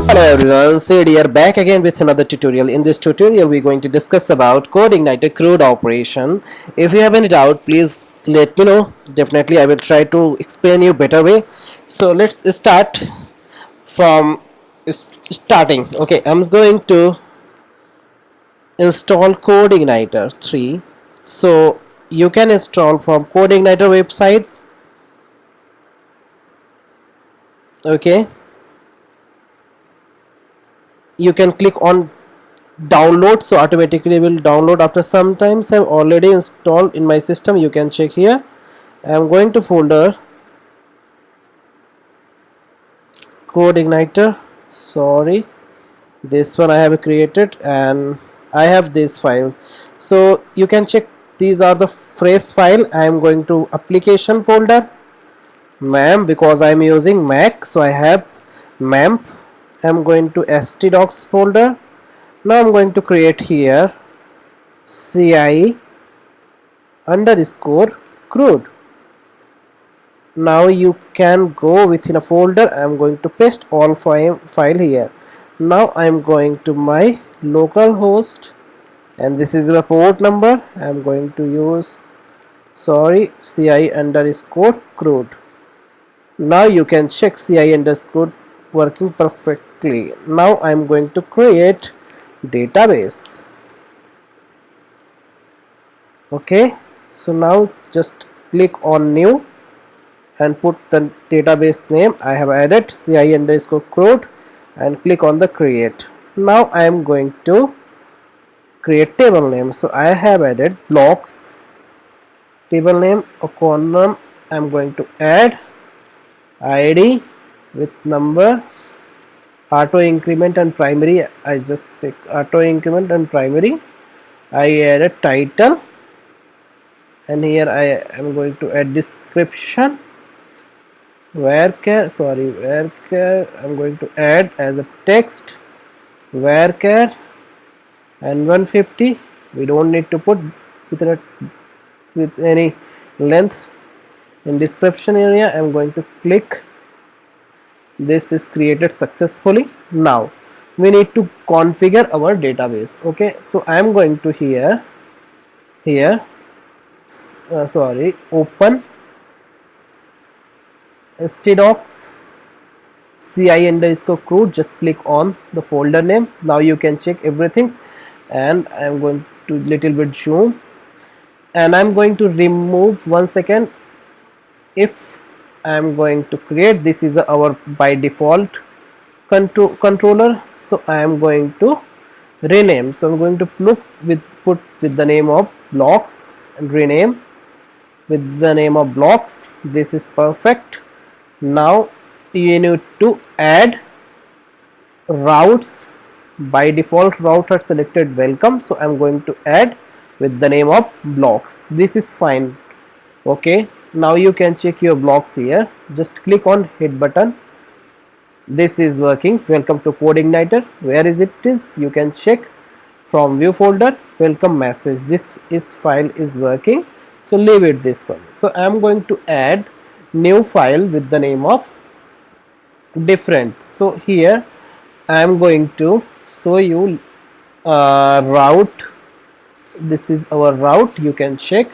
Hello everyone, Sid here, back again with another tutorial. In this tutorial we're going to discuss about Codeigniter CRUD operation. If you have any doubt, please let me know. Definitely I will try to explain you better way. So let's start from starting. Okay, I'm going to install Codeigniter 3. So you can install from Codeigniter website. Okay, you can click on download, so automatically will download after some times. I've already installed in my system, you can check here. I'm going to folder Codeigniter, sorry, this one I have created, and I have these files, so you can check. These are the fresh file. I am going to application folder, mam, because I'm using Mac, so I have mamp. I'm going to htdocs folder. Now I'm going to create here CI underscore CRUD. Now you can go within a folder. I am going to paste all file here. Now I am going to my local host, and this is the port number. I am going to use CI underscore CRUD. Now you can check CI underscore working perfectly. Now I am going to create database. Okay, so now just click on new and put the database name. I have added CI underscore CRUD and click on the create. Now I am going to create table name. So I have added blocks, table name, a column. I am going to add ID with number, auto increment and primary. I just take auto increment and primary. I added title, and here I am going to add description. Varchar I'm going to add as a text varchar, and 150. We don't need to put with any length. In description area I'm going to click. This is created successfully. Now we need to configure our database. Okay, so I am going to open htdocs CI underscore CRUD. Just click on the folder name. Now you can check everything, and I am going to little bit zoom, and I'm going to remove 1 second. If I am going to create, this is our by default controller, so I am going to rename. So I'm going to put with the name of blocks and rename with the name of blocks. This is perfect. Now you need to add routes. By default route are selected welcome, so I'm going to add with the name of blocks. This is fine. Okay, now you can check your blocks here. Just click on hit button. This is working. Welcome to Codeigniter. Where is it? You can check from view folder, welcome message. This file is working, so leave it this one. So I am going to add new file with the name of different. So here I am going to show you route. This is our route, you can check.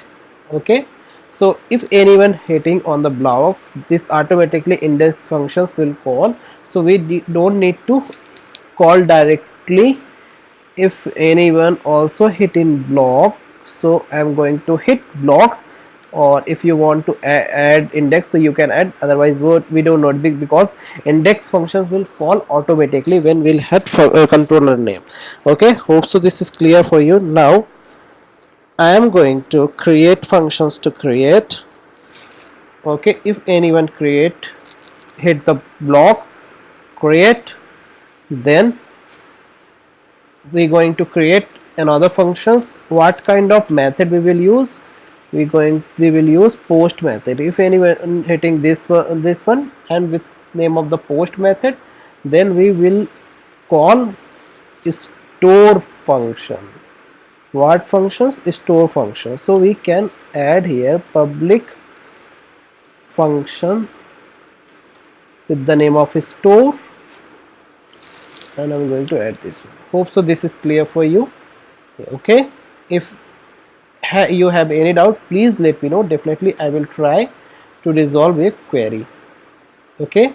Okay, so if anyone hitting on the blocks, this automatically index functions will call, so we don't need to call directly. If anyone also hit in block, so I am going to hit blocks, or if you want to add index, so you can add. Otherwise we don't know, because index functions will call automatically when we'll hit for controller name. Okay, hope so this is clear for you. Now I am going to create functions to create. Okay, if anyone create, hit the blocks, create, then we're going to create another functions. What kind of method we will use? We will use post method. If anyone hitting this one and with name of the post method, then we will call store function. What functions? Store function. So we can add here public function with the name of store and I'm going to add this one. Hope so this is clear for you. Okay, if you have any doubt, please let me know. Definitely I will try to resolve a query. Okay,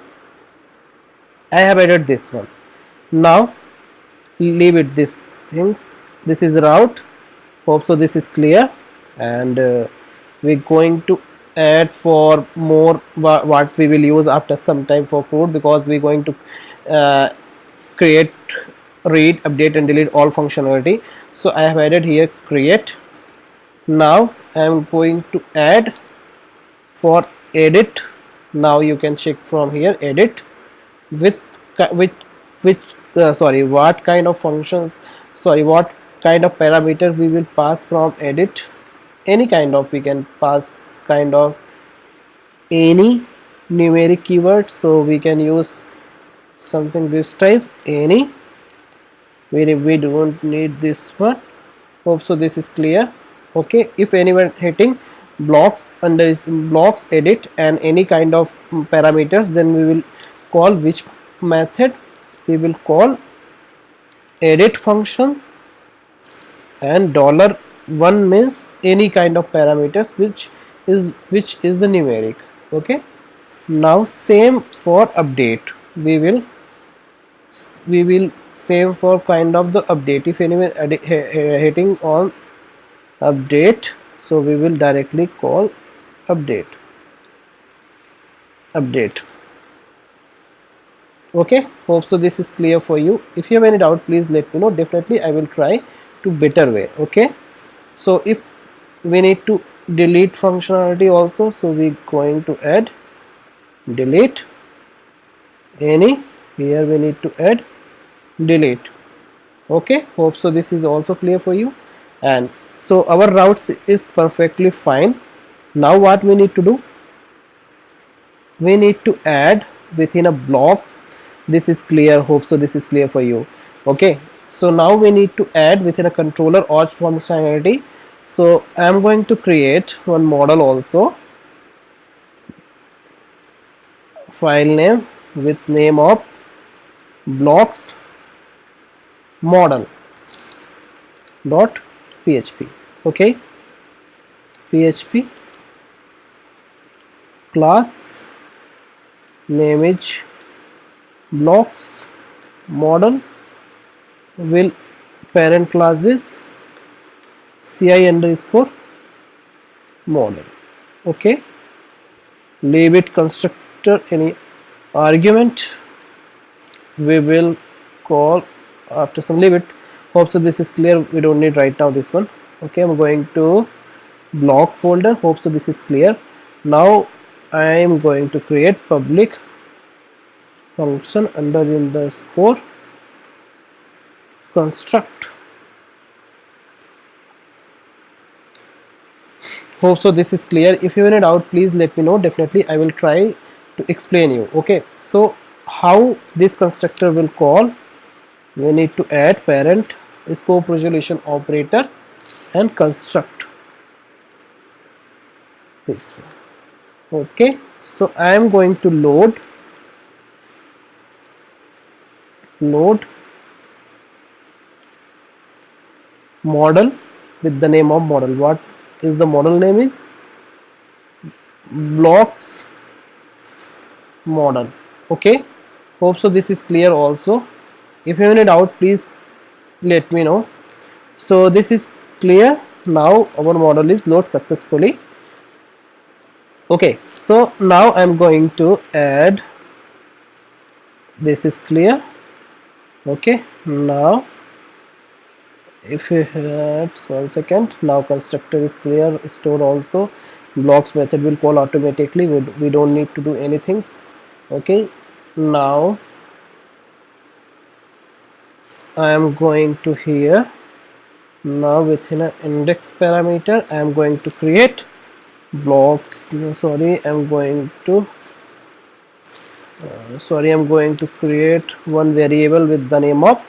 I have added this one. Now leave it this things. This is route. Hope so this is clear, and we're going to add for more what we will use after some time for code, because we're going to create, read, update and delete all functionality. So I have added here create. Now I am going to add for edit. Now you can check from here edit with which sorry, what kind of functions, sorry, what kind of parameter we will pass from edit. Any kind of, we can pass kind of any numeric keyword, so we can use something this type, any. We don't need this one. Hope so this is clear. Okay, if anyone hitting blocks under blocks edit and any kind of parameters, then we will call which method, we will call edit function, and $1 means any kind of parameters which is the numeric. Okay, now same for update, we will same for kind of the update. If anyone hitting on update, so we will directly call update. Okay, hope so this is clear for you. If you have any doubt, please let me know. Definitely I will try to better way. Okay, so if we need to delete functionality also, so we going to add delete any. Here we need to add delete. Okay, hope so this is also clear for you. And so our routes is perfectly fine. Now what we need to do, we need to add within a blocks. This is clear, hope so this is clear for you. Okay, so now we need to add within a controller or functionality. So I am going to create one model also, file name with name of blocks model dot php. Okay, php class name is blocks model, will parent class is ci underscore model. Okay, leave it constructor any argument we will call after some, leave it. Hope so this is clear, we don't need right now this one. Okay, I'm going to block folder. Hope so this is clear. Now I am going to create public function under underscore construct. Hope so this is clear. If you have any doubt, please let me know. Definitely I will try to explain you. Okay, so how this constructor will call, we need to add parent scope resolution operator and construct this one. Okay, so I am going to load model with the name of model. What is the model name is blocks model. Okay, hope so this is clear also. If you have any doubt, please let me know. So this is clear. Now our model is loaded successfully. Okay, so now I'm going to add, this is clear. Okay, now if you had 1 second, now constructor is clear, store also, blocks method will call automatically, we don't need to do anything. Okay, now I am going to here, now within an index parameter I am going to create blocks, sorry, I'm going to create one variable with the name of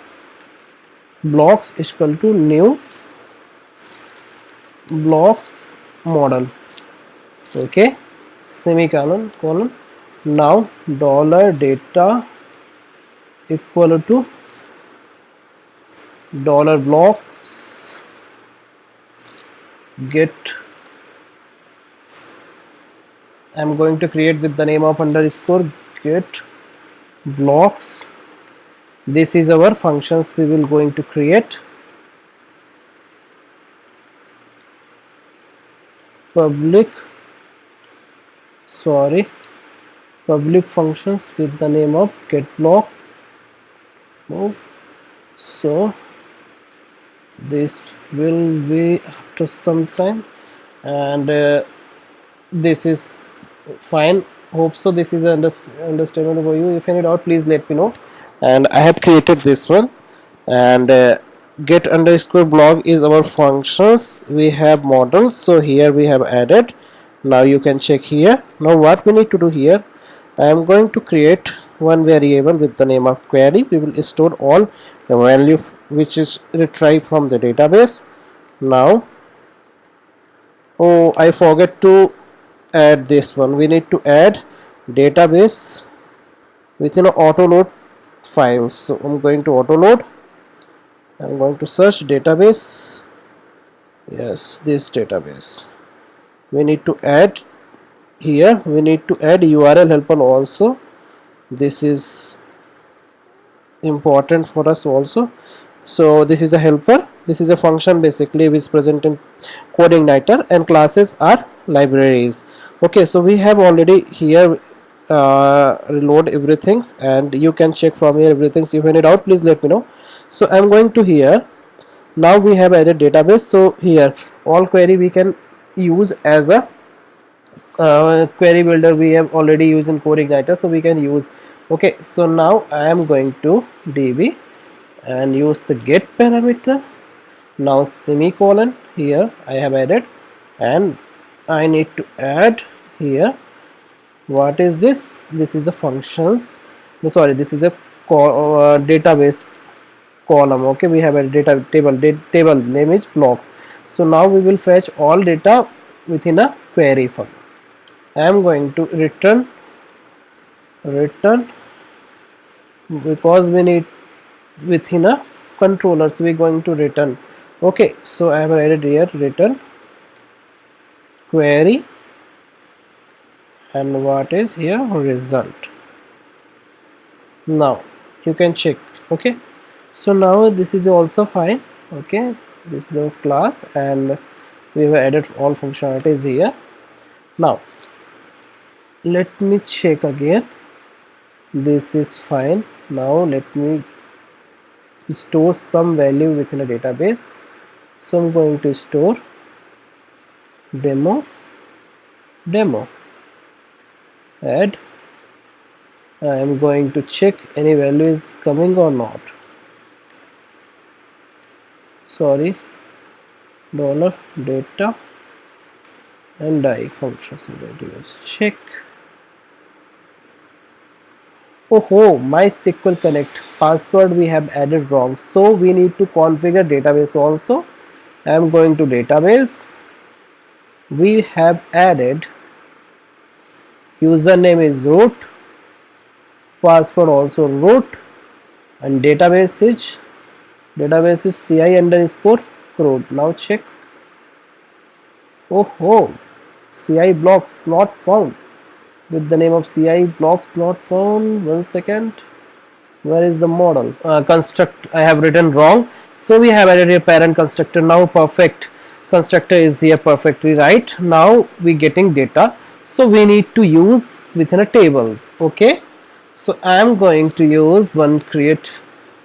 blocks is equal to new blocks model. Okay, semicolon colon. Now dollar data equal to dollar blocks get, I'm going to create with the name of underscore get blocks. This is our functions we will going to create. Public functions with the name of get block. So this will be after some time, and this is fine. Hope so this is understandable for you. If any doubt, please let me know. And I have created this one, and get underscore blog is our functions. We have models, so here we have added. Now you can check here. Now what we need to do here, I am going to create one variable with the name of query. We will store all the value which is retrieved from the database. Now, oh, I forget to add this one. We need to add database within an auto load files. So I'm going to auto load. I'm going to search database. Yes, this database. We need to add here. We need to add URL helper also. This is important for us also. So this is a helper. This is a function basically which is present in Codeigniter, and classes are libraries. Okay, so we have already here reload everything, and you can check from here everything. So if any doubt, please let me know. So I'm going to here. Now we have added database. So here all query we can use as a query builder. We have already used in Codeigniter, so we can use. Okay, so now I am going to db and use the get parameter. Now semicolon, here I have added, and I need to add here. What is this? This is the functions. No, sorry, this is a database column. Okay, we have a data table name is blocks. So now we will fetch all data within a query function. I am going to return because we need within a controller, so we are going to return. Okay, so I have added here return query, and what is here result. Now you can check. Okay, so now this is also fine. Okay, this is the class, and we have added all functionalities here. Now let me check again. This is fine. Now let me store some value within a database. So I'm going to store demo add. I am going to check any value is coming or not. Sorry, dollar data and die functions. I'm going to use check. Oh, MySQL Connect password we have added wrong, so we need to configure database also. I am going to database. We have added username is root, password also root, and database is CI underscore CRUD. Now check. Oh, CI blocks not found. With the name of CI blocks not found. 1 second. Where is the model? Construct I have written wrong. So we have added a parent constructor. Now perfect constructor is here perfectly right. Now we getting data. So we need to use within a table. Okay. So I am going to use one create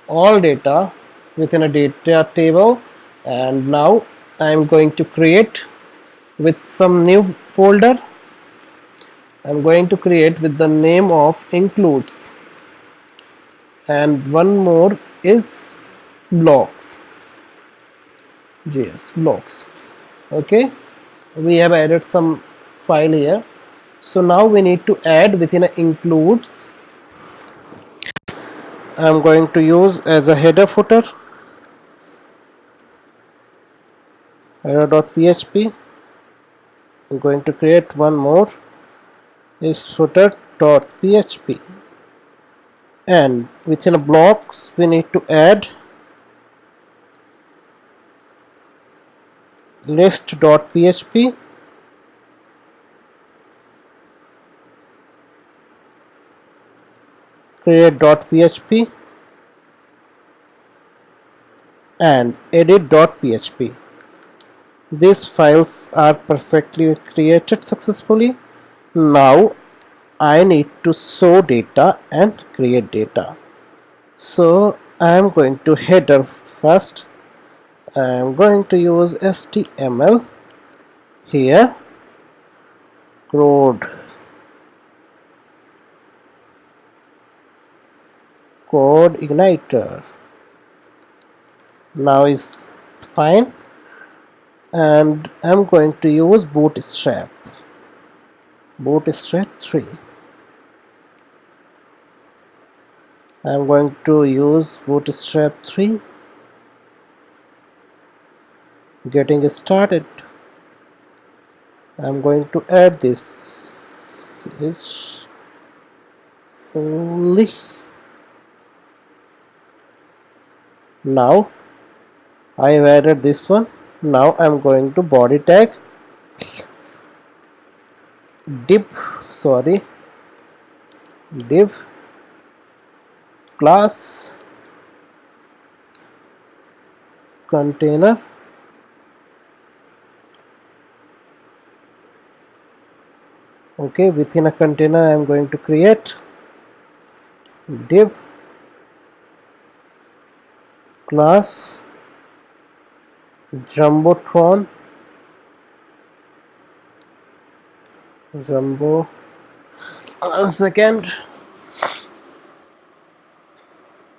all data within a data table, and now I am going to create with some new folder. I'm going to create with the name of includes, and one more is blocks, JS blocks. Okay, we have added some file here. So now we need to add within a includes. I'm going to use as a header footer header.php. I'm going to create one more is footer.php, and within a blocks we need to add list.php, create.php, and edit.php. These files are perfectly created successfully. Now I need to show data and create data. So I am going to header first. I am going to use HTML here, CRUD Codeigniter. Now is fine, and I'm going to use Bootstrap 3. I'm going to use Bootstrap 3. Getting started. I'm going to add this is only. Now I have added this one. Now I'm going to body tag div class container. Okay, within a container I am going to create div class jumbotron jumbo. A second.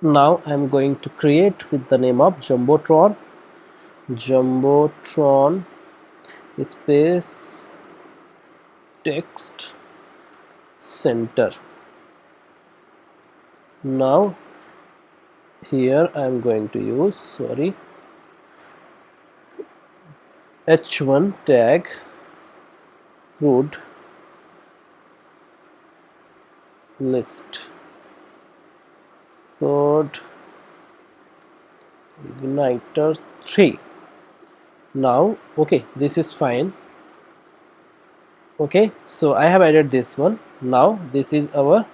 Now I am going to create with the name of jumbotron space text center. Now here I am going to use h1 tag CRUD list Codeigniter 3. Now okay, this is fine. Okay, so I have added this one. Now this is our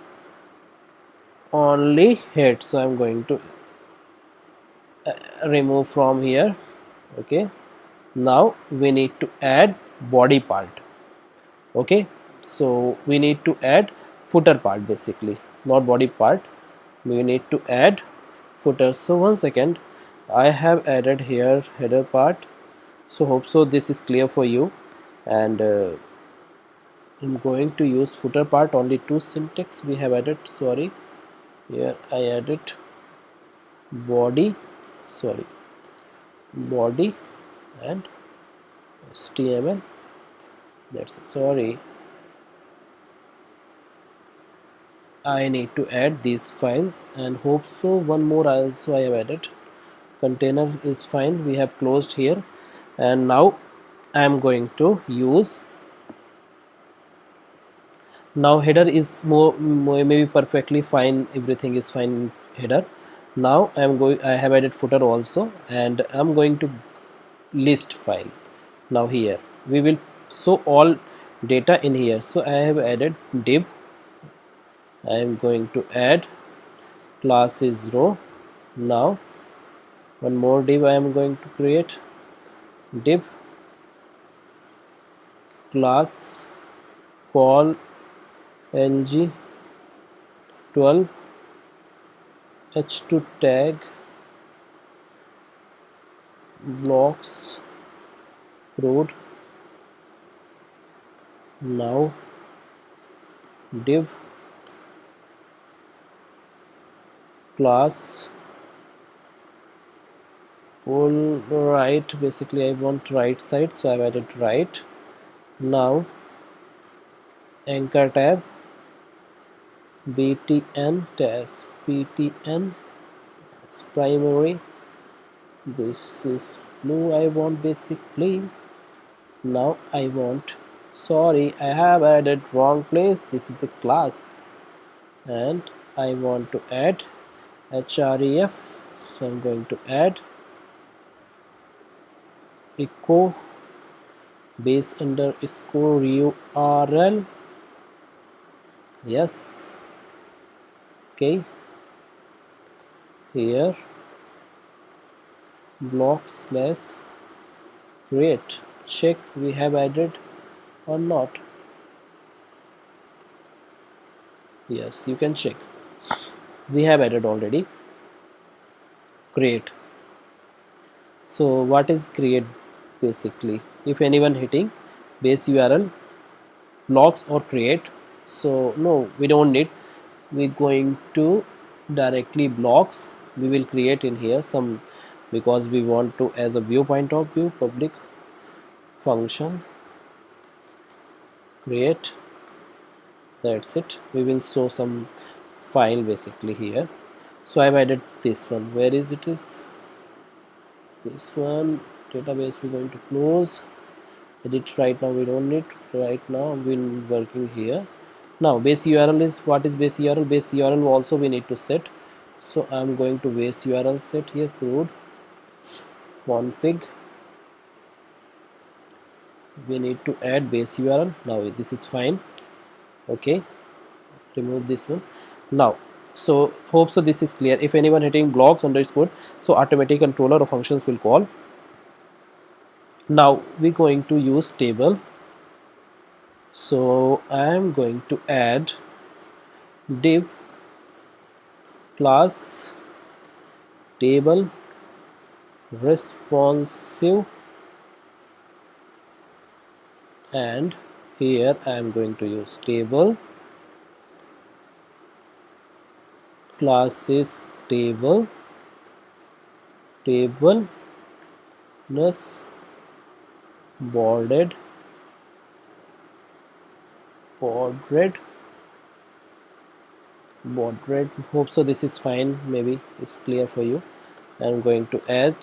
only head, so I'm going to remove from here. Okay, now we need to add body part. Okay, so we need to add footer part, basically not body part. We need to add footer. So 1 second, I have added here header part, so hope so this is clear for you. And I'm going to use footer part. Only two syntax we have added. Here I added body and HTML. That's it. I need to add these files, and hope so one more also I have added. Container is fine, we have closed here. And now I am going to use, now header is more maybe perfectly fine, everything is fine in header. Now I have added footer also, and I'm going to list file. Now here we will show all data in here. So I have added div. I am going to add class is row. Now one more div I am going to create, div class call lg12 h2 tag blocks CRUD. Now div class full right, basically I want right side, so I've added right. Now anchor tab btn test btn primary. This is blue I want, basically. Now I want, I have added wrong place, this is a class, and I want to add href. So I'm going to add echo base underscore URL. Yes. Okay, here block slash create. Check we have added or not. Yes, you can check. We have added already. Create. So what is create basically? If anyone hitting base URL blocks or create, so no, we don't need. We're going to directly blocks. We will create in here some, because we want to as a viewpoint of view public function create. That's it. We will show some file basically here. So I've added this one. Where is it? Is this one database? We're going to close. Edit right now. We don't need right now. We're working here. Now base URL is, what is base URL? Base URL also we need to set. So I'm going to base URL set here. CRUD config. We need to add base URL. Now this is fine. Okay, remove this one. Now, so hope so this is clear. If anyone hitting blocks underscore, so automatic controller of functions will call. Now we're going to use table. So I am going to add div class table responsive, and here I am going to use table classes table ness bordered hope so this is fine, maybe it's clear for you. I'm going to add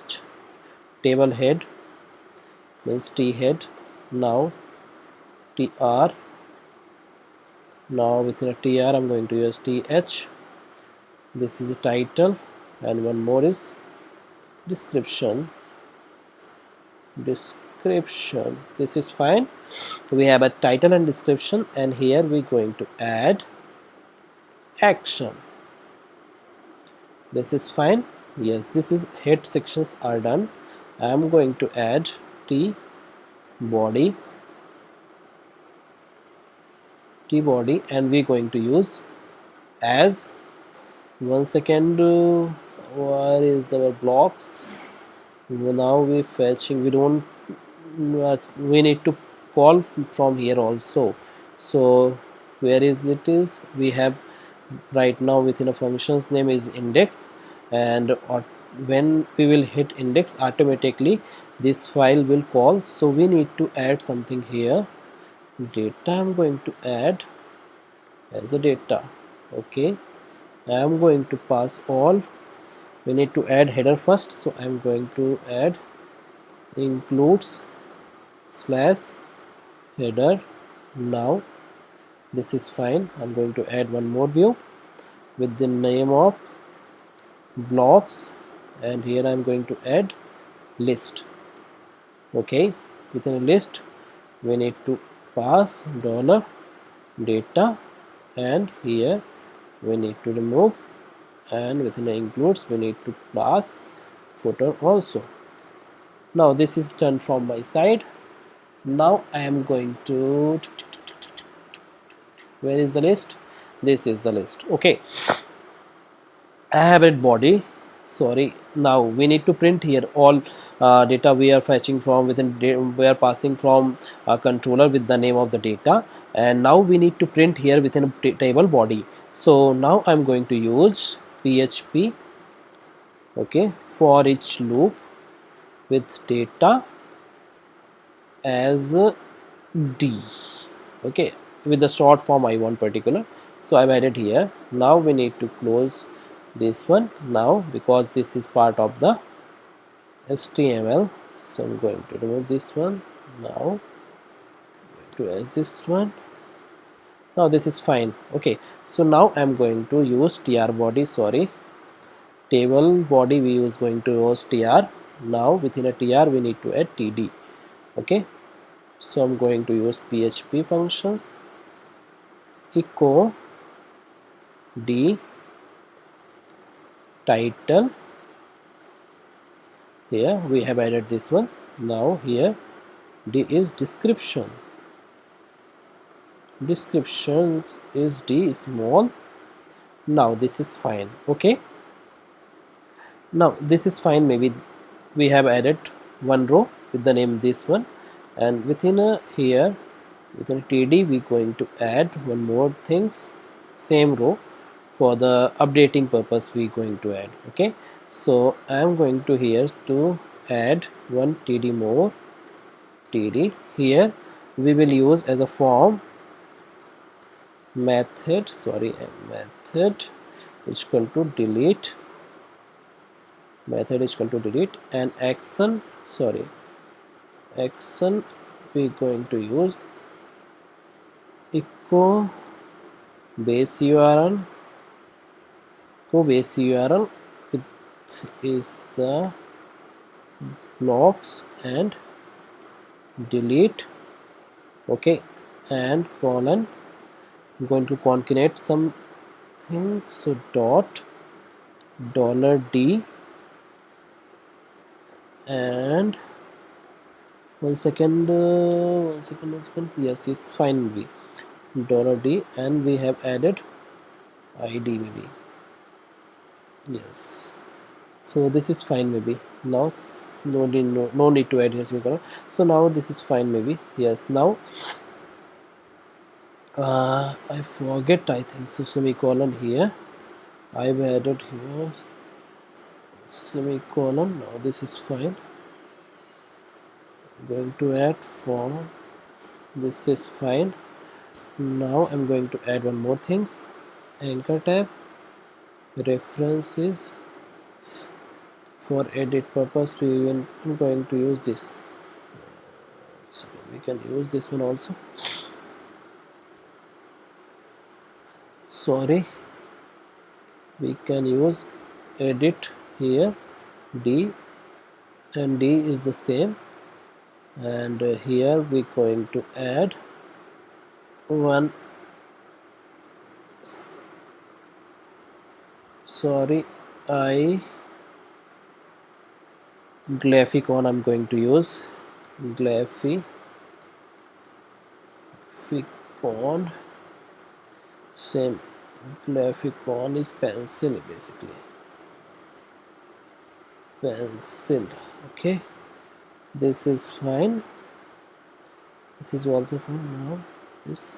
table head means t head. Now tr, now within a tr I'm going to use th. This is a title, and one more is description. This is fine. We have a title and description, and here we're going to add action. This is fine. Yes, this is head sections are done. I am going to add t body, and we're going to use as, one second, where is our blocks? Now we're fetching, we don't, we need to call from here also. So where is it? Is we have right now within a function's name is index, and when we will hit index, automatically this file will call. So we need to add something here. Data I'm going to add as a data. Okay, I am going to pass all. We need to add header first, so I'm going to add includes slash header. Now this is fine. I'm going to add one more view with the name of blocks, and here I'm going to add list. Okay, within a list we need to pass dollar data, and here we need to remove, and within the includes we need to pass footer also. Now this is done from my side. Now I am going to, where is the list? This is the list. Okay, I have a body. Sorry, now we need to print here all data we are fetching from within, we are passing from a controller with the name of the data, and now we need to print here within a table body. So now I'm going to use PHP, okay, for each loop with data as d, okay, with the short form I want particular. So I've added here. Now we need to close this one now, because this is part of the HTML. So I'm going to remove this one. Now to add this one. Now this is fine. Okay, so now I'm going to use tr body, sorry, table body we use going to use tr. Now within a tr we need to add td. Okay, So I'm going to use PHP functions echo d title. Here we have added this one. Now here d is description. Description is d small. Now this is fine. Okay, now this is fine. Maybe we have added one row with the name this one, and within here within td we going to add one more things, same row, for the updating purpose we going to add. Okay, so I am going to here to add one td more. Td here we will use as a form method, sorry, method is equal to delete, method is equal to delete, and action, sorry, action we going to use echo base URL, echo base URL with is the blocks and delete. Okay, and colon, I'm going to concatenate something, so dot $d, and one second, yes, it's fine, b $d, and we have added id maybe, yes, so this is fine maybe. Now no need to add here semicolon. So now this is fine maybe, yes. Now I forget, I think so, semicolon here I've added here semicolon. Now this is fine. I'm going to add form, this is fine. Now I'm going to add one more things, anchor tab, references. For edit purpose we will going to use this, so we can use this one also, sorry, we can use edit here d, and d is the same, and here we going to add one, sorry, I Glyphicon I'm going to use, Glyphicon, same, Glyphicon is pencil basically, pencil. Okay, this is fine, this is also fine. Now this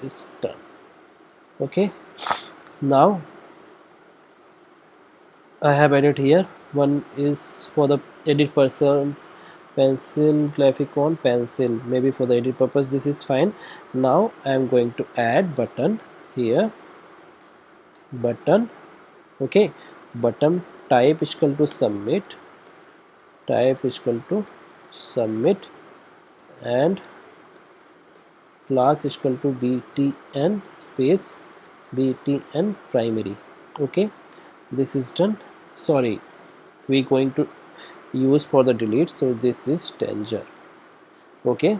is done. Okay, now I have added here, one is for the edit person's pencil, Glyphicon pencil, maybe for the edit purpose this is fine. Now I am going to add button here, button. Okay, button type is equal to submit, type is equal to submit, and class is equal to btn space btn primary. Okay, this is done. Sorry, we going to use for the delete, so this is danger. Okay,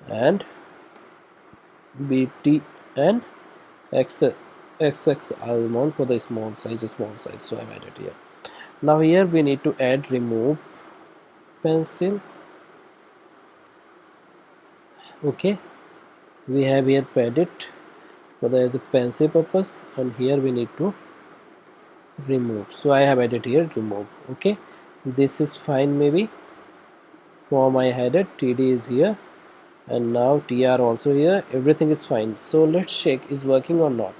and btn xx almond for the small size, so I've added here. Now here we need to add remove pencil. Okay, we have here edit for the as a pencil purpose, and here we need to remove, so I have added here remove. Okay, this is fine maybe. For my header td is here, and now tr also here, everything is fine. So let's check is working or not.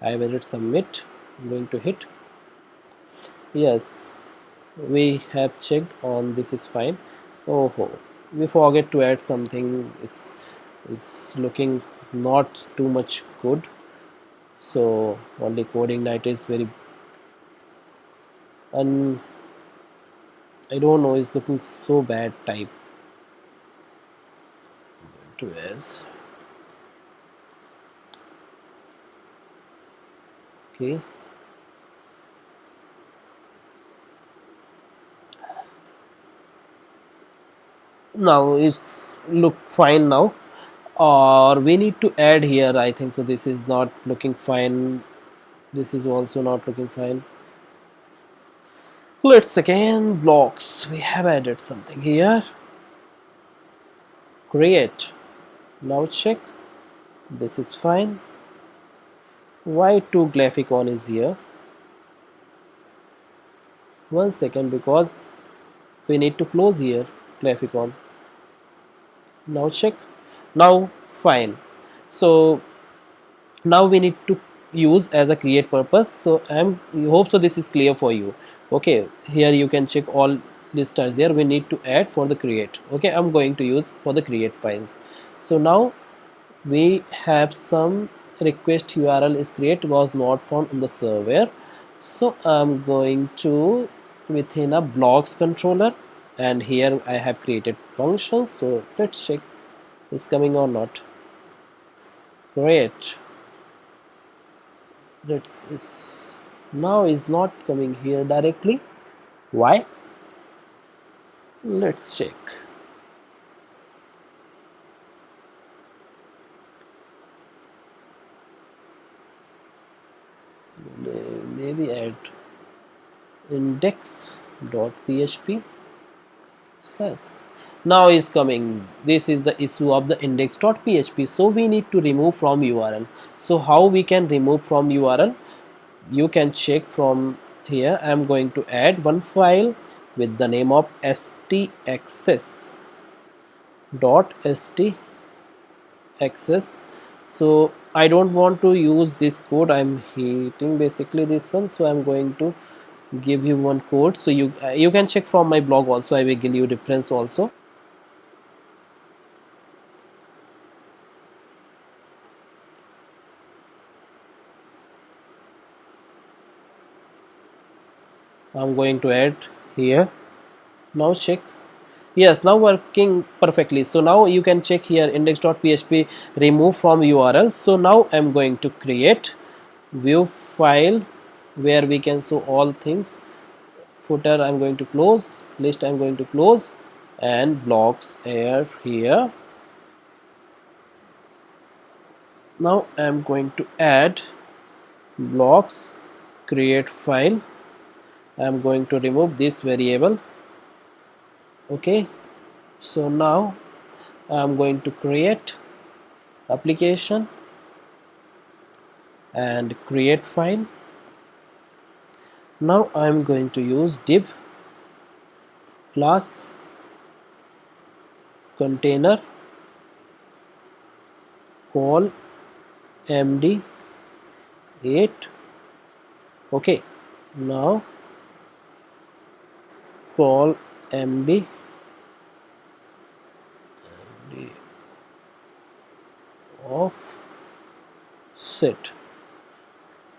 I have added submit, I'm going to hit yes, we have checked on this is fine. Oh, we forget to add something, it's looking not too much good, so only Codeigniter is very, and I don't know, it's looking so bad type to as. Okay, now it's look fine now, or we need to add here. I think so this is not looking fine, this is also not looking fine. Let's again blocks, we have added something here, create. Now check, this is fine. Why two glyphicon is here? One second, because we need to close here glyphicon. Now check, now fine. So now we need to use as a create purpose. So I hope so this is clear for you. Okay, here you can check all list are there, we need to add for the create. Okay, I'm going to use for the create files. So now we have some request URL is create was not found in the server. So I'm going to within a blocks controller, and here I have created functions. So let's check is coming or not. Great, that's is now is not coming here directly. Why? Let's check. Maybe add index.php. Yes, now is coming. This is the issue of the index.php. So we need to remove from URL. So how we can remove from URL? You can check from here. I am going to add one file with the name of staccess.staccess. So I don't want to use this code, I'm hitting basically this one. So I'm going to give you one code, so you can check from my blog also, I will give you reference also. I'm going to add here. Now check, yes, now working perfectly. So now you can check here index.php remove from URL. So now I'm going to create view file where we can show all things. Footer I'm going to close, list I'm going to close, and blocks are here. Now I'm going to add blocks create file. I'm going to remove this variable. Okay, so now I'm going to create application and create file. Now I'm going to use div class container call md8. Okay, now call md of set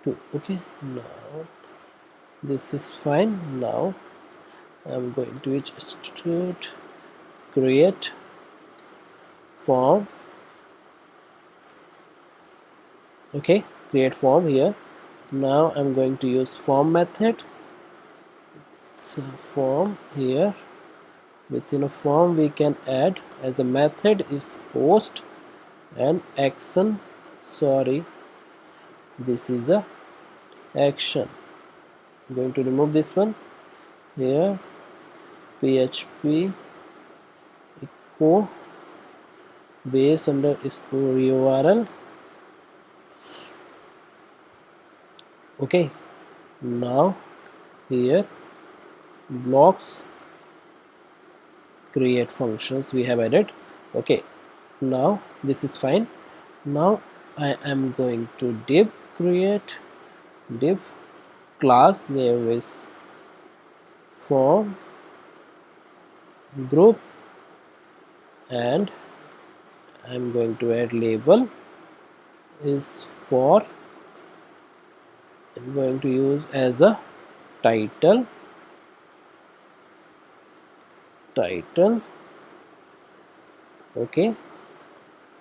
to. Okay, now this is fine. Now I'm going to extrude create form. Okay, create form here. Now I'm going to use form method. So form here, within a form we can add as a method is post and action. Sorry, this is a action. I'm going to remove this one here. PHP echo base underscore URL. Okay, now here blocks create functions we have added. Okay, now this is fine. Now I am going to div create div class name is form group, and I'm going to add label is for, I'm going to use as a title. Okay,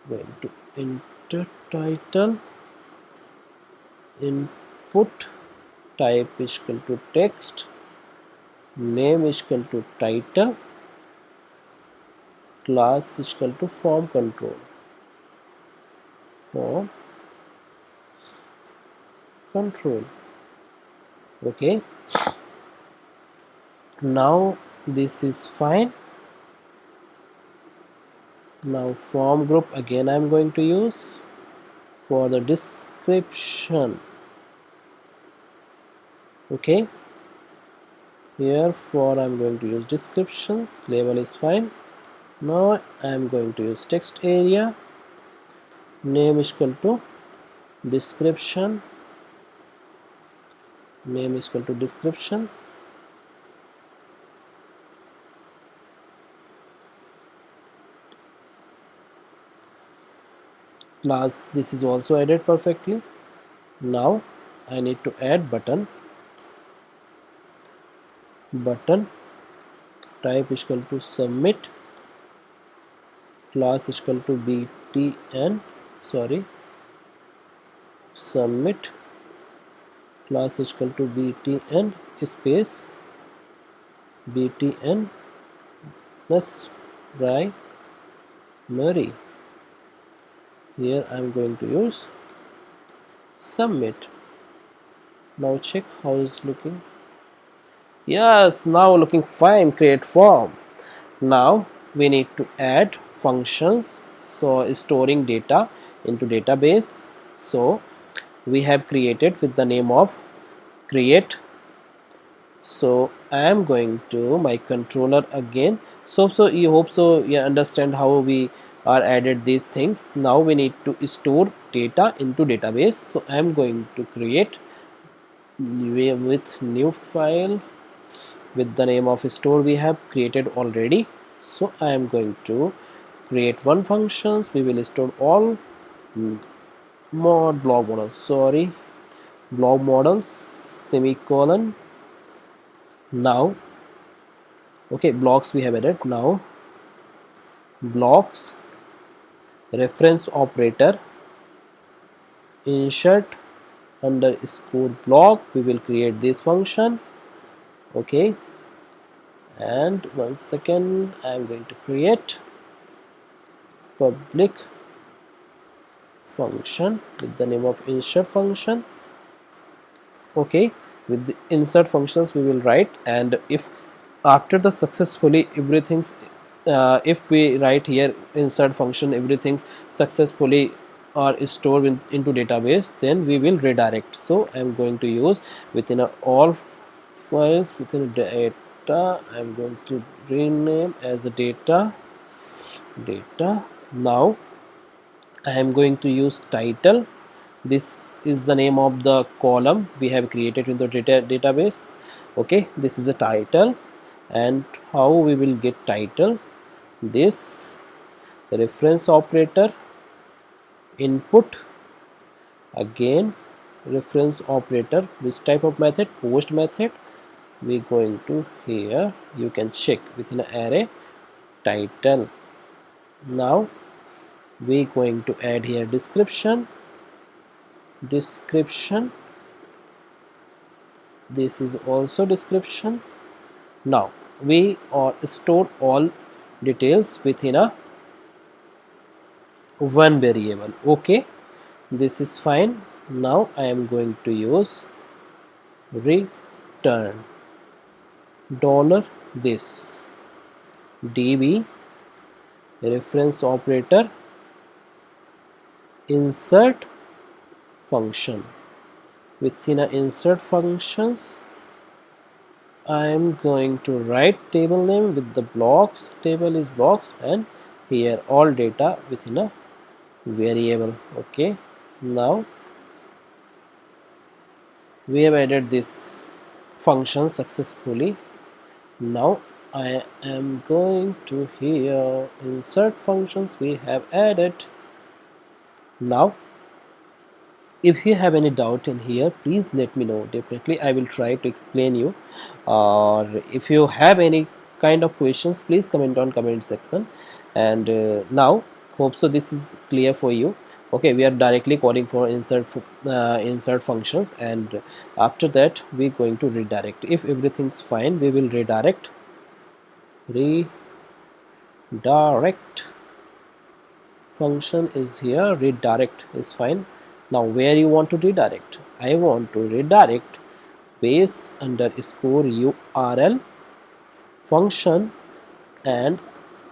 going to enter title, input type is equal to text, name is equal to title, class is equal to form control, form control. Okay, now this is fine. Now form group again I'm going to use for the description. Okay, here for I'm going to use description, label is fine. Now I'm going to use text area, name is equal to description, name is equal to description. Class, this is also added perfectly. Now I need to add button, button type is equal to submit, class is equal to btn, sorry, submit, class is equal to btn space btn plus primary. Here I am going to use submit. Now check how is looking. Yes, now looking fine. Create form. Now we need to add functions, so storing data into database. So we have created with the name of create. So I am going to my controller again. So you hope so you understand how we are added these things. Now we need to store data into database. So I am going to create with new file with the name of store we have created already. So I am going to create one functions. We will store all blog models, sorry, blog models, semicolon. Now okay, blocks we have added. Now blocks reference operator insert underscore block, we will create this function. Okay, and 1 second, I am going to create public function with the name of insert function. Okay, with the insert functions we will write, and if after the successfully everything's if we write here insert function, everything's successfully are stored into database, then we will redirect. So I am going to use within all files within data, I am going to rename as a data. Now I am going to use title. This is the name of the column we have created in the database. Okay, this is a title, and how we will get title? This reference operator input, again reference operator, which type of method? Post method. We going to here, you can check within an array title. Now we going to add here description, this is also description. Now we are store all details within a one variable. Okay, this is fine. Now I am going to use return dollar this db reference operator insert function. Within a insert functions, I am going to write table name with the blocks, table is blocks, and here all data within a variable. Okay, now we have added this function successfully. Now I am going to here insert functions we have added. Now if you have any doubt in here, please let me know. Definitely I will try to explain you, or if you have any kind of questions, please comment on comment section. And now hope so this is clear for you. Okay, we are directly calling for insert functions, and after that we going to redirect. If everything's fine, we will redirect Direct function is here, redirect is fine. Now where you want to redirect? I want to redirect base underscore URL function, and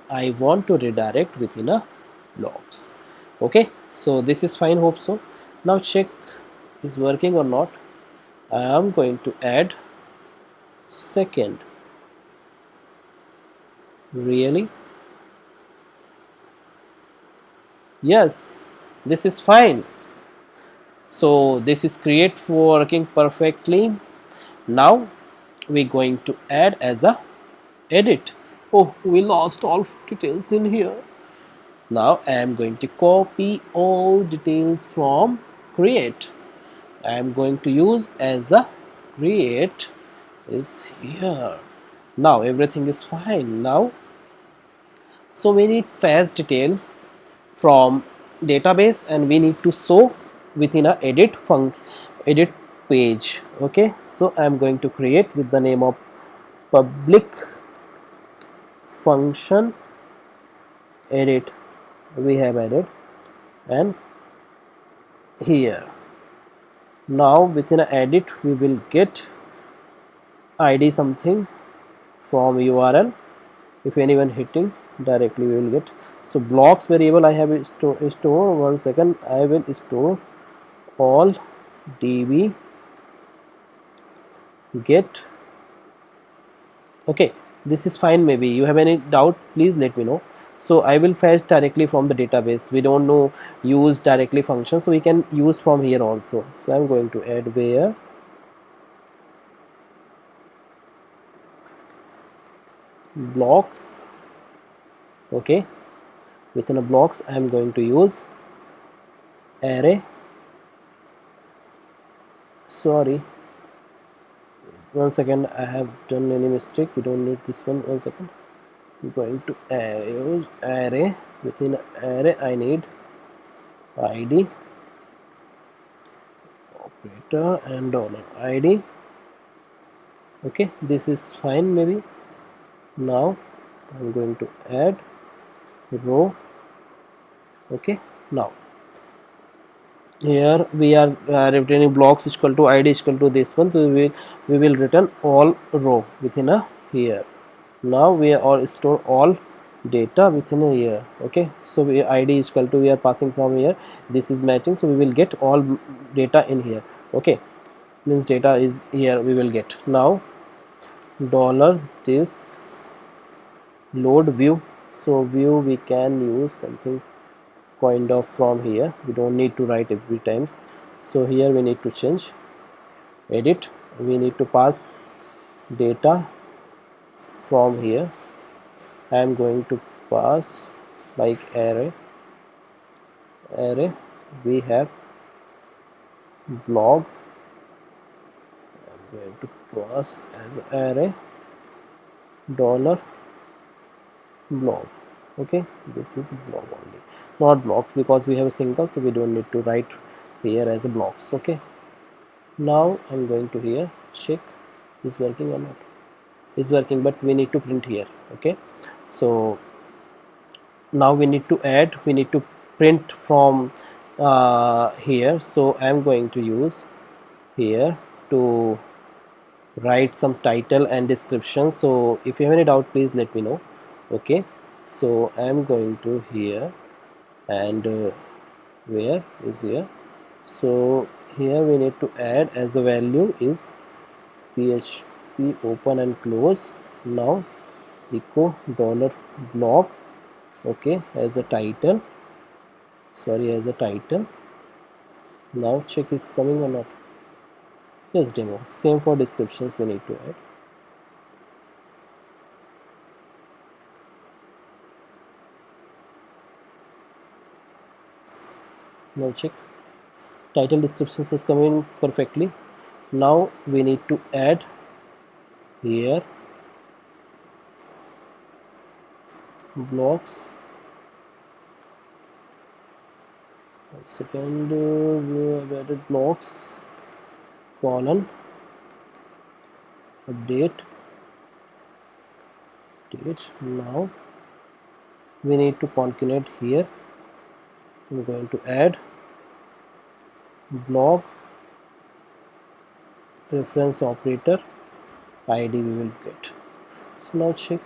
I want to redirect within a blocks. Okay, so this is fine, hope so. Now check is working or not. I am going to add second. Really? Yes, this is fine. So this is create for working perfectly. Now we're going to add as a edit. Oh, we lost all details in here. Now I am going to copy all details from create. I am going to use as a create is here. Now everything is fine. Now so we need fetch detail from database, and we need to show within a edit page. Okay, so I am going to create with the name of public function edit. We have added, and here now within a edit we will get id something from URL. If anyone hitting directly we will get. So blocks variable I have store 1 second. I will store all db get. Okay, this is fine. Maybe you have any doubt, please let me know. So I will fetch directly from the database. We don't know use directly function, so we can use from here also. So I'm going to add where blocks. Okay, within a blocks I am going to use array. Sorry, 1 second, I have done any mistake. We don't need this one. 1 second. I'm going to use array. Within array I need id operator and $id. Okay, this is fine. Maybe now I'm going to add row. Okay, now here we are returning blocks is equal to id is equal to this one, so we will return all row within a here. Now we are all store all data within a here. Okay, so we id is equal to we are passing from here, this is matching, so we will get all data in here. Okay, means data is here we will get. Now dollar this load view, so view we can use something kind of from here, we don't need to write every times. So here we need to change edit, we need to pass data from here. I am going to pass like array. We have blog. I am going to pass as array dollar blog. Okay, this is blog only, not block, because we have a single, so we don't need to write here as a blocks. Okay, now I'm going to here check is working or not. Is working, but we need to print here. Okay, so now we need to add, we need to print from here. So I'm going to use here to write some title and description. So if you have any doubt, please let me know. Okay, so I'm going to here, and where is here, so here we need to add as a value is php open and close. Now echo dollar blog. Okay, as a title, sorry, as a title. Now check is coming or not. Yes, demo. Same for descriptions we need to add. Now check title descriptions is coming perfectly. Now we need to add here blocks. 1 second, we have added blocks colon update date. Now we need to concatenate here. We're going to add blog reference operator id we will get. So now check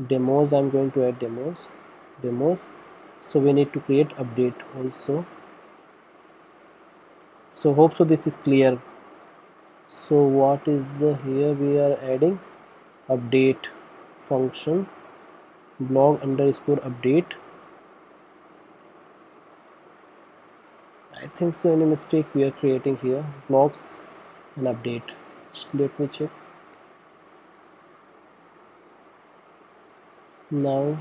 demos. I'm going to add demos. So we need to create update also. So hope so this is clear. So what is the here we are adding update function blog underscore update. I think so any mistake we are creating here blogs and update. Let me check. Now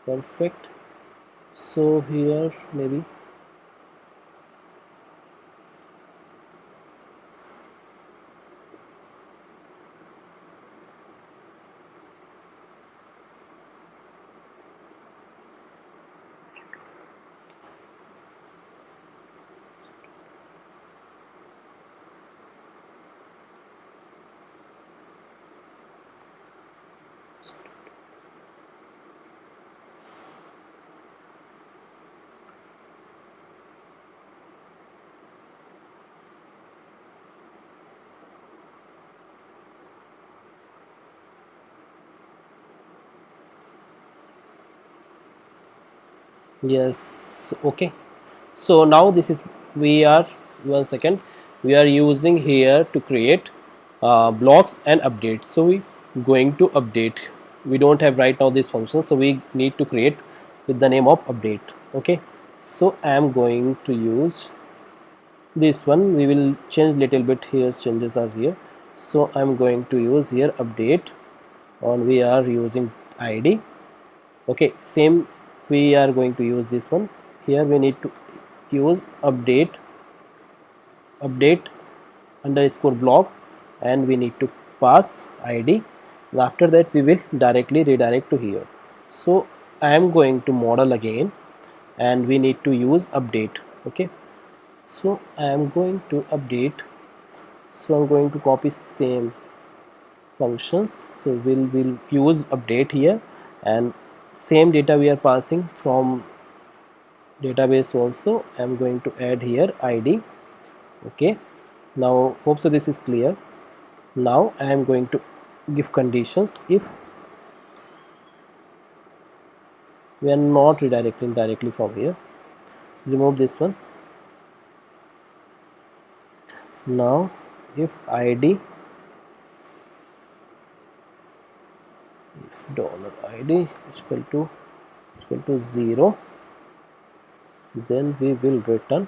perfect. So here maybe yes. Okay, so now this is we are one second we are using here to create blocks and updates. So we going to update. We don't have right now this function, so we need to create with the name of update. Okay, so I am going to use this one. We will change little bit here, changes are here. So I'm going to use here update on we are using id. Okay, same we are going to use this one. Here we need to use update underscore block and we need to pass id, and after that we will directly redirect to here. So I am going to model again and we need to use update. Okay, so I am going to update. So I'm going to copy same functions. So we'll use update here and same data we are passing from database also. I'm going to add here id. Okay, now hope so this is clear. Now I am going to give conditions. If we are not redirecting directly from here, remove this one. Now if id if $id is equal to 0, then we will return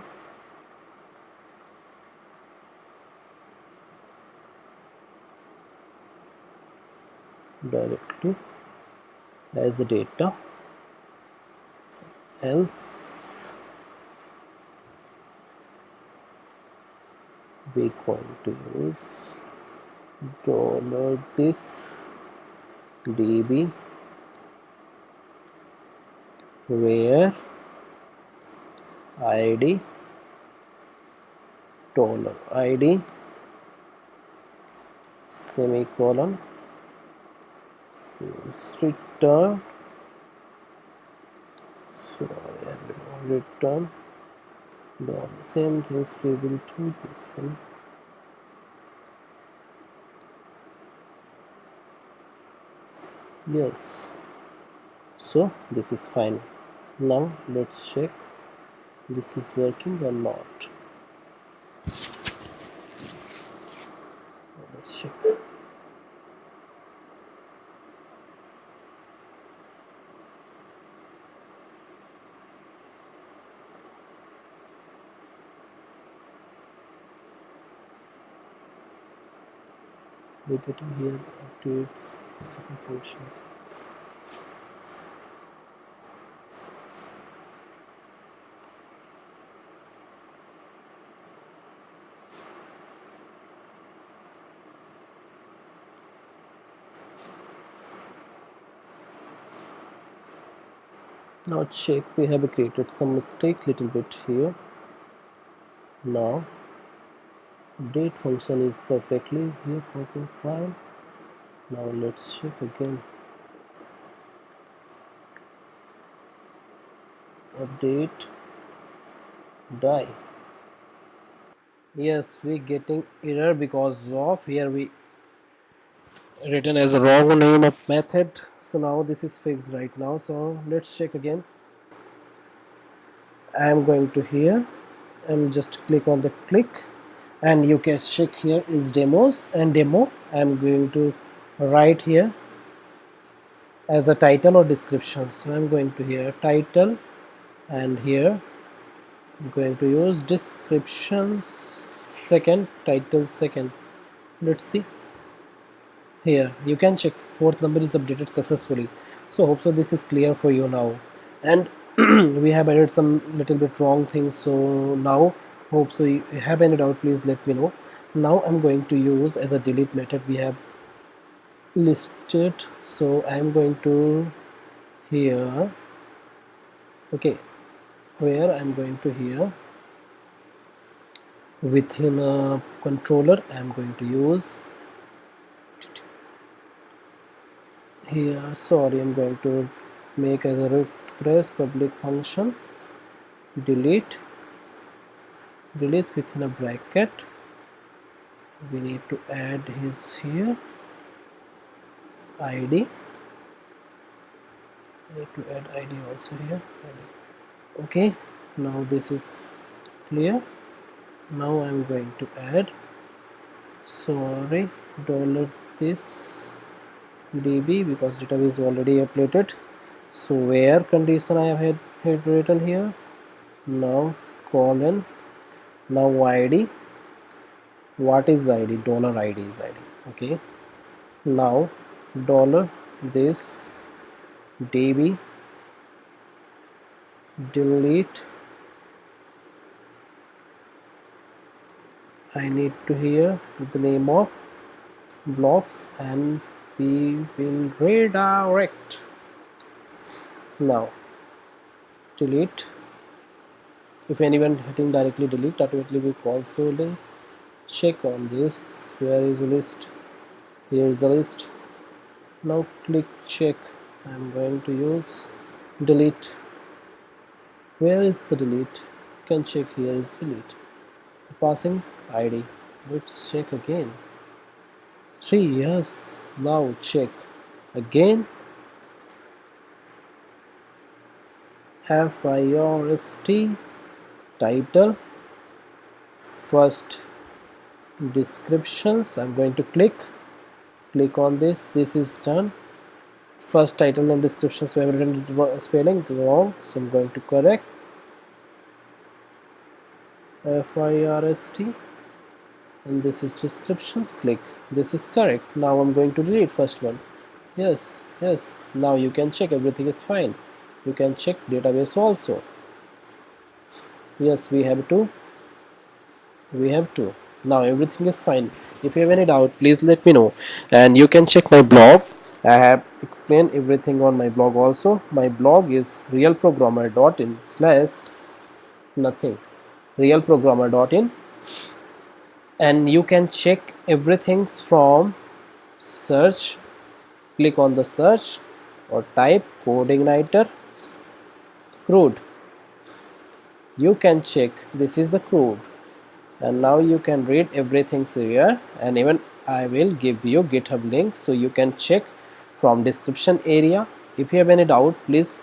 directly as a data, else we going to use $this db where id $id semicolon is return. So return the same things we will do this one. Yes, so this is fine. Now let's check this is working or not. Let's check. We're getting here updates second functions. Now check, we have created some mistake little bit here. Now update function is perfectly is here 4.5. Now let's check again. update die. Yes, we getting error because of here we written as a wrong name of method. So now this is fixed right now. So let's check again. I am going to here and just click on the click, and you can check here is demos and demo. I am going to write here as a title or description. So I'm going to here title, and here I'm going to use descriptions second, title second. Let's see. Here you can check fourth number is updated successfully. So hope so this is clear for you now. And we have added some little bit wrong things, so now hope so you have any doubt, please let me know. Now I'm going to use as a delete method we have listed. So I'm going to here, okay, where I'm going to here within a controller I'm going to use here, sorry, I'm going to make as a refresh public function delete within a bracket. We need to add his here id, need to add id also here. Okay, now this is clear. Now I'm going to add, sorry, dollar this db because database is already updated. So where condition I have had written here, now colon, now id, what is id, dollar id is id. Okay, now dollar this db delete, I need to here the name of blocks, and we will redirect. Now delete, if anyone hitting directly delete automatically we also will check on this, where is the list, here is the list. Now click check, I'm going to use delete, where is the delete, you can check here is delete, passing id. Let's check again, 3, yes. Now check again, FIRST title first descriptions. I'm going to click on this is done. First title and descriptions we have written spelling wrong, so I'm going to correct FIRST, and this is descriptions, click, this is correct. Now I'm going to delete first one. Yes, now you can check everything is fine. You can check database also. Yes, we have to now everything is fine. If you have any doubt, please let me know, and you can check my blog. I have explained everything on my blog also. My blog is realprogrammer.in / nothing, realprogrammer.in, and you can check everything from search, click on the search or type Codeigniter CRUD. You can check this is the CRUD, and now you can read everything here, and even I will give you GitHub link so you can check from description area. If you have any doubt, please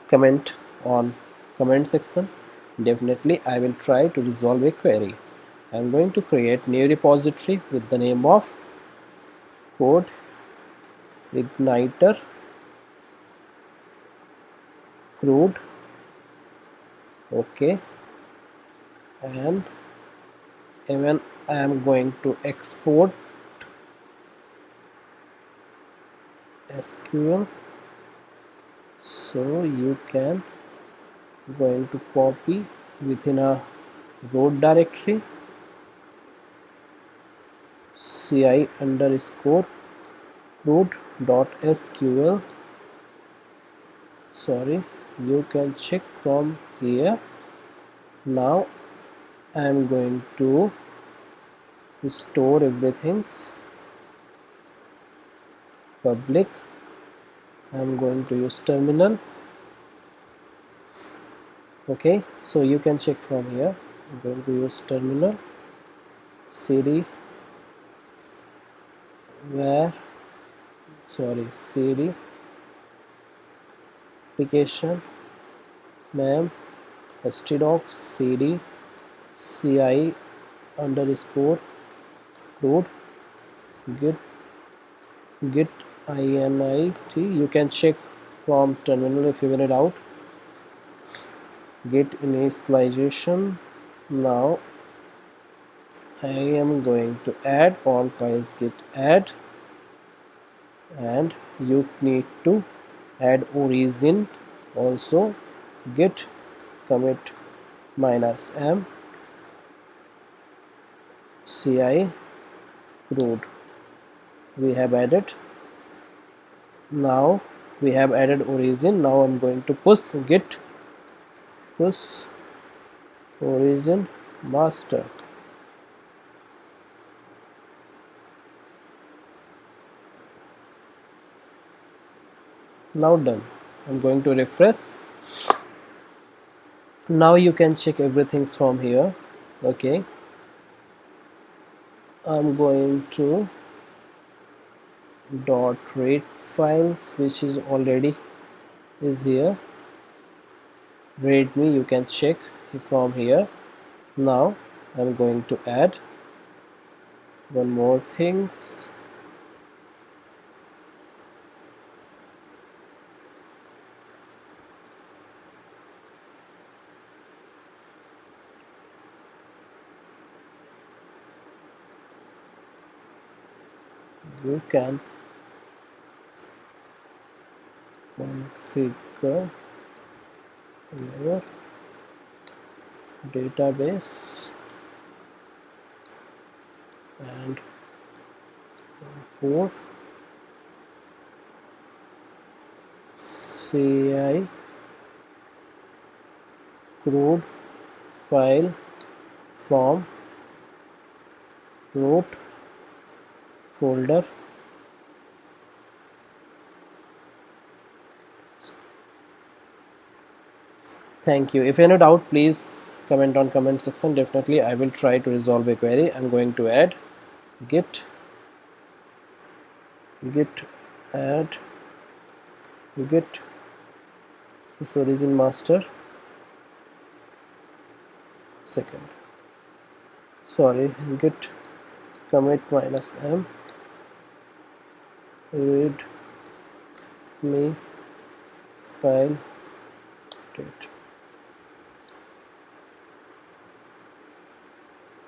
comment on comment section. Definitely I will try to resolve a query. I am going to create new repository with the name of Codeigniter CRUD. Okay, and even I am going to export SQL, so you can going to copy within a root directory ci_crud.sql. sorry, you can check from here. Now I am going to store everything's public. I am going to use terminal. Okay, so you can check from here. I'm going to use terminal cd where cd application name htdocs cd ci underscore root git init. You can check from terminal if you want it out. Git initialization. Now I am going to add all files git add, and you need to add origin also. Git commit -m ci CRUD. We have added. Now we have added origin. Now I'm going to push git push origin master. Now done. I'm going to refresh. Now you can check everything from here. Okay, I'm going to .rate files, which is already is here. Readme, you can check from here. Now I'm going to add one more things. You can configure your database and import ci CRUD file from root folder. Thank you. If any doubt, please comment on comment section. Definitely I will try to resolve a query. I'm going to add git add git origin master second, git commit -m read me file date.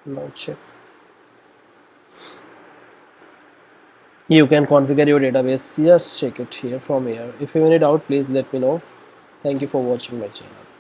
Now check. You can configure your database. Just check it here from here. If you have any doubt, please let me know. Thank you for watching my channel.